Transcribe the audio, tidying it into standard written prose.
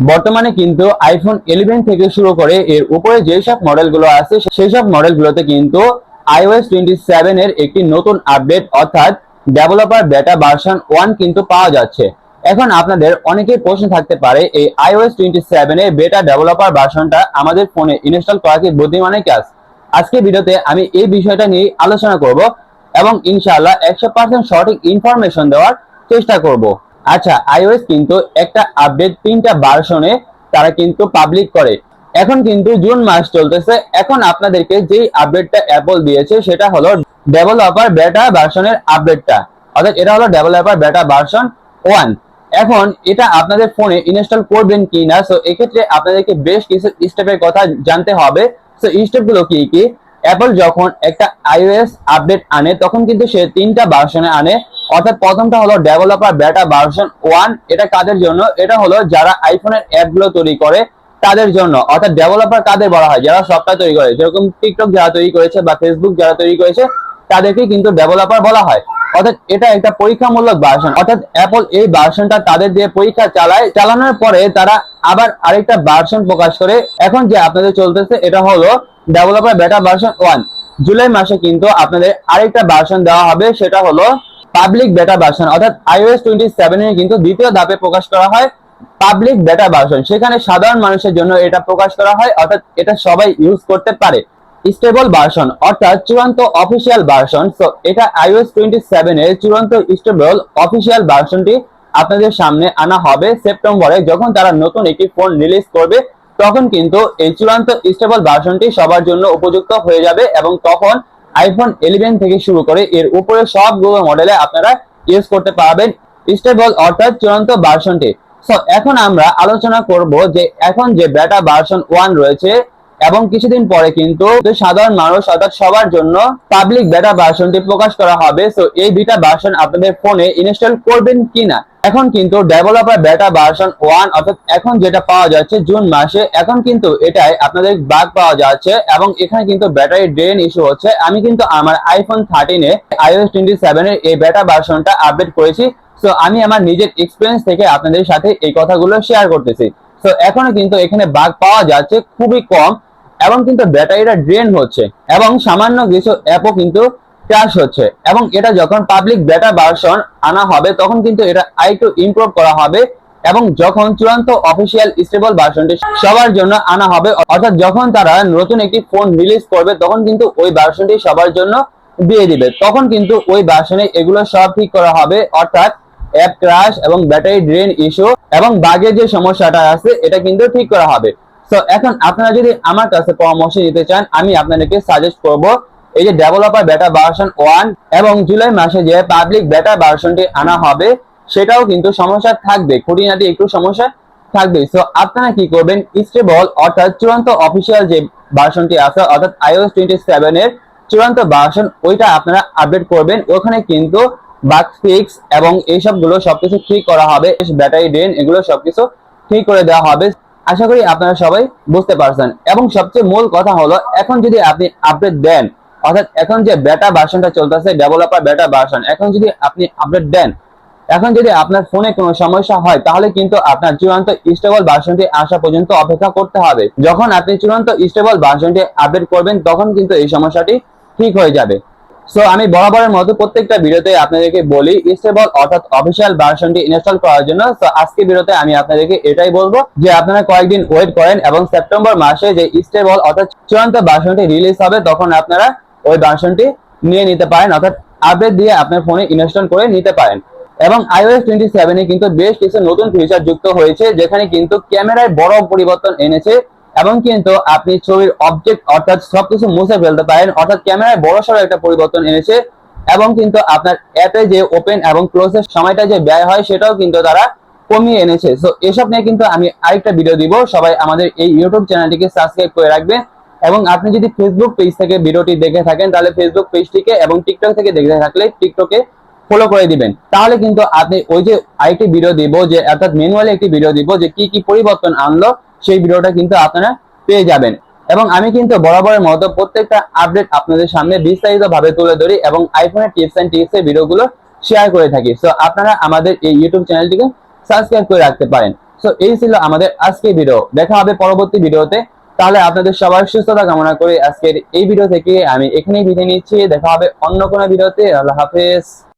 বর্তমানে কিন্তু আইফোন 11 থেকে শুরু করে এর উপরে যেসব মডেলগুলো আছে সেই সব মডেলগুলোতে কিন্তু iOS 27 এর একটি নতুন আপডেট অর্থাৎ ডেভেলপার বেটা ভার্সন 1 কিন্তু পাওয়া যাচ্ছে। এখন আপনাদের অনেকেই প্রশ্ন থাকতে পারে, এই iOS 27 এর বেটা ডেভেলপার ভার্সনটা আমাদের ফোনে ইনস্টল করা কি বুদ্ধিমানের কাজ? আজকে ভিডিওতে আমি এই বিষয়টা নিয়ে আলোচনা করব এবং ইনশাআল্লাহ 100% সঠিক ইনফরমেশন দেওয়ার চেষ্টা করব। আচ্ছা, iOS কিন্তু একটা আপডেট 3টা ভার্সনে তারা কিন্তু পাবলিক করে। এখন কিন্তু জুন মাস চলতেছে। এখন আপনাদেরকে যেই আপডেটটা অ্যাপল দিয়েছে সেটা হলো ডেভেলপার বেটা ভার্সনের আপডেটটা, অর্থাৎ এটা হলো ডেভেলপার বেটা ভার্সন 1। এখন এটা আপনাদের ফোনে ইনস্টল করবেন কিনা, সো এক্ষেত্রে আপনাদেরকে বেশ কিছু স্টেপের কথা জানতে হবে। সো স্টেপগুলো কি কি? অ্যাপল যখন একটা iOS আপডেট আনে তখন কিন্তু সে 3টা ভার্সনে আনে, অর্থাৎ প্রথমটা হলো ডেভেলপার বেটা ভার্সন 1। এটা কাদের জন্য? এটা হলো যারা আইফোনের অ্যাপগুলো তৈরি করে তাদের জন্য। অর্থাৎ ডেভেলপার কাদের বলা হয়? যারা সফটওয়্যার তৈরি করে, যেরকম টিকটক যারা তৈরি করেছে বা ফেসবুক যারা তৈরি করেছে তাদেরকে কিন্তু ডেভেলপার বলা হয়। অর্থাৎ এটা একটা পরীক্ষামূলক ভার্সন, অর্থাৎ অ্যাপল এই ভার্সনটা তাদের দিয়ে পরীক্ষা চালায়, চালানোর পরে তারা আবার আরেকটা ভার্সন প্রকাশ করে। এখন যে আপনাদের চলতেছে এটা হলো ডেভেলপার বেটা ভার্সন 1। জুলাই মাসে কিন্তু আপনাদের আরেকটা ভার্সন দেওয়া হবে, সেটা হলো পাবলিক বেটা ভার্সন, অর্থাৎ iOS 27 এর কিন্তু দ্বিতীয় ধাপে প্রকাশ করা হয় পাবলিক বেটা ভার্সন। সেখানে সাধারণ মানুষের জন্য এটা প্রকাশ করা হয়, অর্থাৎ এটা সবাই ইউজ করতে পারে। স্টেবল ভার্সন অর্থাৎ চূড়ান্ত অফিসিয়াল ভার্সন। সো এটা iOS 27 এর চূড়ান্ত স্টেবল অফিসিয়াল ভার্সনটি আপনাদের সামনে আনা হবে সেপ্টেম্বরে, যখন তারা নতুন একটি ফোন রিলিজ করবে। তখন কিন্তু এই চূড়ান্ত স্টেবল ভার্সনটি সবার জন্য উপযুক্ত হয়ে যাবে এবং তখন আইফোন 11 থেকে শুরু করে এর উপরে সবগুলো মডেলে আপনারা ইউজ করতে পারবেন স্টেবল অর্থাৎ চূড়ান্ত ভার্সনটি। সো এখন আমরা আলোচনা করব যে এখন যে বেটা ভার্সন 1 রয়েছে এবং কিছুদিন পরে কিন্তু সাধারণ মানুষ অর্থাৎ সবার জন্য পাবলিক বেটা ভার্সনটি প্রকাশ করা হবে। সো এই দুইটা ভার্সন আপনাদের ফোনে ইনস্টল করবেন কিনা? এখন কিন্তু ডেভেলপার বেটা ভার্সন 1 অর্থাৎ এখন যেটা পাওয়া যাচ্ছে জুন মাসে, এখন কিন্তু এটাই আপনাদের বাগ পাওয়া যাচ্ছে এবং এখানে কিন্তু ব্যাটারি ড্রেন ইস্যু হচ্ছে। আমি কিন্তু আমার আইফোন 13 এ iOS 27 এর এই বেটা ভার্সনটা আপডেট করেছি। সো আমি আমার নিজের এক্সপেরিয়েন্স থেকে আপনাদের সাথে এই কথাগুলো শেয়ার করতেছি। সো এখনো কিন্তু এখানে বাগ পাওয়া যাচ্ছে খুবই কম এবং কিন্তু ব্যাটারিটা ড্রেন হচ্ছে এবং সামান্য কিছু অ্যাপও কিন্তু ক্র্যাশ হচ্ছে। এবং এটা যখন পাবলিক বেটা ভার্সন আনা হবে তখন কিন্তু এটা আরেকটু ইমপ্রুভ করা হবে এবং যখন চূড়ান্ত অফিসিয়াল স্টেবল ভার্সনটি সবার জন্য আনা হবে, অর্থাৎ যখন তারা নতুন একটি ফোন রিলিজ করবে তখন কিন্তু ওই ভার্সনটি সবার জন্য দিয়ে দিবে। তখন কিন্তু ওই ভার্সনে এগুলো সব ঠিক করা হবে, অর্থাৎ অ্যাপ ক্র্যাশ এবং ব্যাটারি ড্রেন ইস্যু এবং বাগের যে সমস্যাটা আছে এটা কিন্তু ঠিক করা হবে। সো এখন আপনারা যদি আমার কাছে পরামর্শ নিতে চান, আমি আপনাদেরকে সাজেস্ট করব এই যে ডেভেলপার বেটা ভার্সন 1 এবং জুলাই মাসে যে পাবলিক বেটা ভার্সনটি আনা হবে সেটাও কিন্তু সমস্যা থাকবে, খুঁটিনাটি একটু সমস্যা থাকবে। সো আপনারা কি করবেন? স্টেবল অর্থাৎ চূড়ান্ত অফিসিয়াল যে ভার্সনটি আছে অর্থাৎ iOS 27 এর চূড়ান্ত ভার্সন, ওইটা আপনারা আপডেট করবেন। ওখানে কিন্তু বাগ ফিক্স এবং এইসবগুলো সবকিছু ঠিক করা হবে, ব্যাটারি ড্রেন এগুলো সবকিছু ঠিক করে দেওয়া হবে। আশা করি আপনারা সবাই বুঝতে পারছেন। এবং সবচেয়ে মূল কথা হলো, এখন যদি আপনি আপডেট দেন, অর্থাৎ এখন যে বেটা ভার্সনটা চলতেছে ডেভেলপার বেটা ভার্সন, এখন যদি আপনি আপডেট দেন, এখন যদি আপনার ফোনে কোনো সমস্যা হয় তাহলে কিন্তু আপনার চূড়ান্ত স্টেবল ভার্সনটি আসা পর্যন্ত অপেক্ষা করতে হবে। যখন আপনি চূড়ান্ত স্টেবল ভার্সনটি আপডেট করবেন তখন কিন্তু এই সমস্যাটি ঠিক হয়ে যাবে। সো আমি বরাবরের মতো প্রত্যেকটা ভিডিওতে আপনাদেরকে বলি স্টেবল অর্থাৎ অফিসিয়াল ভার্সনটি ইনস্টল করার জন্য। সো আজকে ভিডিওতে আমি আপনাদেরকে এটাই বলবো যে আপনারা কয়েকদিন ওয়েট করেন এবং সেপ্টেম্বর মাসে যে স্টেবল অর্থাৎ চূড়ান্ত ভার্সনটি রিলিজ হবে তখন আপনারা ওই ভার্সনটি নিয়ে নিতে পারেন, অর্থাৎ আপডেট দিয়ে আপনার ফোনে ইনস্টল করে নিতে পারেন। এবং iOS 27 এ কিন্তু বেশ কিছু নতুন ফিচার যুক্ত হয়েছে, যেখানে কিন্তু ক্যামেরায় বড় পরিবর্তন এনেছে এবং কিন্তু আপনি ছবির অবজেক্ট অর্থাৎ সবকিছু মুছে ফেলতে পারেন, অর্থাৎ ক্যামেরায় বড়সড় একটা পরিবর্তন এনেছে। এবং কিন্তু আপনার অ্যাপে যে ওপেন এবং ক্লোজের সময়টা যে ব্যয় হয় সেটাও কিন্তু তারা কমিয়ে এনেছে। সো এসব নিয়ে কিন্তু আমি আরেকটা ভিডিও দিব। সবাই আমাদের এই ইউটিউব চ্যানেলটিকে সাবস্ক্রাইব করে রাখবেন এবং আপনি যদি ফেসবুক পেজ থেকে ভিডিওটি দেখে থাকেন তাহলে ফেসবুক পেজটিকে এবং টিকটক থেকে দেখে থাকলে টিকটকে ফলো করে দিবেন। তাহলে কিন্তু আপনি ওই যে আরেকটি ভিডিও দিব যে অর্থাৎ ম্যানুয়ালি একটি ভিডিও দিব যে কি কি পরিবর্তন আনলো, সেই ভিডিওটা কিন্তু আপনারা পেয়ে যাবেন। এবং আমি কিন্তু বরাবরের মতো প্রত্যেকটা আপডেট আপনাদের সামনে বিস্তারিত ভাবে তুলে ধরি এবং আইফোনের টিপস এন্ড ট্রিক্স এর ভিডিওগুলো শেয়ার করে থাকি। সো আপনারা আমাদের এই ইউটিউব চ্যানেলটিকে সাবস্ক্রাইব করে রাখতে পারেন। সো এই ছিল আমাদের আজকের ভিডিও। দেখা হবে পরবর্তী ভিডিওতে। তাহলে আপনাদের সবার সুস্থতা কামনা করে আজকের এই ভিডিও থেকে আমি এখানেই বিদায় নিচ্ছি। দেখা হবে অন্য কোনো ভিডিওতে। আল্লাহ হাফেজ।